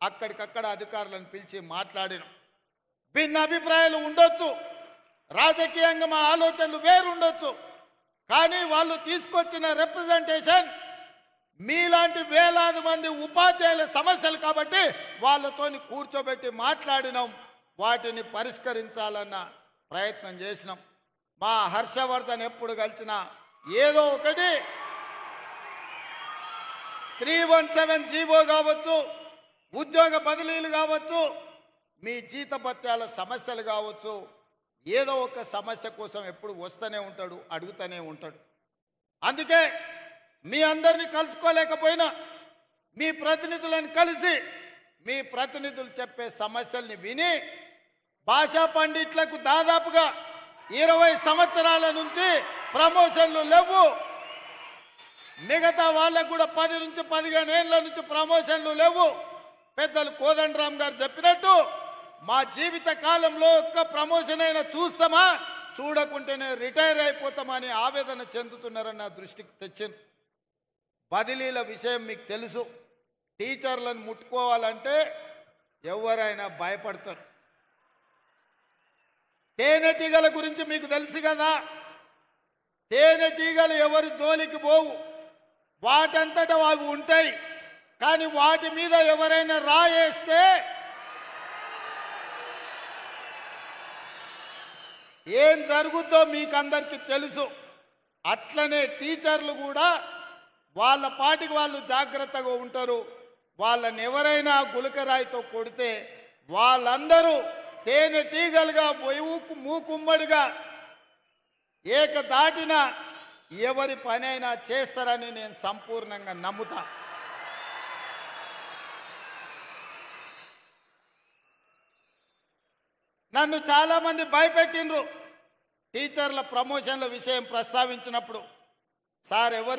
అక్కడికక్కడ అధికారులను పిలిచి మాట్లాడినాం. భిన్న అభిప్రాయాలు ఉండొచ్చు, రాజకీయంగా మా ఆలోచనలు వేరు ఉండొచ్చు, కానీ వాళ్ళు తీసుకొచ్చిన రిప్రజెంటేషన్ మీలాంటి వేలాది మంది ఉపాధ్యాయుల సమస్యలు కాబట్టి వాళ్ళతోని కూర్చోబెట్టి మాట్లాడినాం, వాటిని పరిష్కరించాలన్న ప్రయత్నం చేసినాం. మా హర్షవర్ధన్ ఎప్పుడు కలిసినా ఏదో ఒకటి 317 జీవో కావచ్చు, ఉద్యోగ బదిలీలు కావచ్చు, మీ జీతభత్యాల సమస్యలు కావచ్చు, ఏదో ఒక సమస్య కోసం ఎప్పుడు వస్తూనే ఉంటాడు, అడుగుతూనే ఉంటాడు. అందుకే మీ అందరినీ కలుసుకోలేకపోయినా మీ ప్రతినిధులను కలిసి మీ ప్రతినిధులు చెప్పే సమస్యల్ని విని భాషా పండిట్లకు దాదాపుగా 20 సంవత్సరాల నుంచి ప్రమోషన్లు లేవు, మిగతా వాళ్ళకు కూడా 10 నుంచి 15 ఏళ్ళ నుంచి ప్రమోషన్లు లేవు. పెద్దలు కోదండరామ్ గారు చెప్పినట్టు మా జీవిత కాలంలో ఒక్క ప్రమోషన్ అయినా చూస్తామా, చూడకుంటేనే రిటైర్ అయిపోతామని ఆవేదన చెందుతున్నారని నా దృష్టికి తెచ్చింది. బదిలీల విషయం మీకు తెలుసు, టీచర్లను ముట్టుకోవాలంటే ఎవరైనా భయపడతారు. తేనెటీగల గురించి మీకు తెలుసు కదా, తేనెటీగలు ఎవరి జోలికి పోవు, వాటంతటా అవి ఉంటాయి. కానీ వాటి మీద ఎవరైనా రాయేస్తే ఏం జరుగుద్దో మీకు అందరికీ తెలుసు. అట్లనే టీచర్లు కూడా వాళ్ళ పాటికి వాళ్ళు జాగ్రత్తగా ఉంటారు. వాళ్ళని ఎవరైనా గులకరాయితో కొడితే వాళ్ళందరూ తేనెటీగలుగా మూకుమ్మడిగా ఏకదాటిన ఎవరి పనైనా చేస్తారని నేను సంపూర్ణంగా నమ్ముతా. నన్ను చాలామంది భయపెట్టిండ్రు టీచర్ల ప్రమోషన్ల విషయం ప్రస్తావించినప్పుడు. సార్ ఎవరు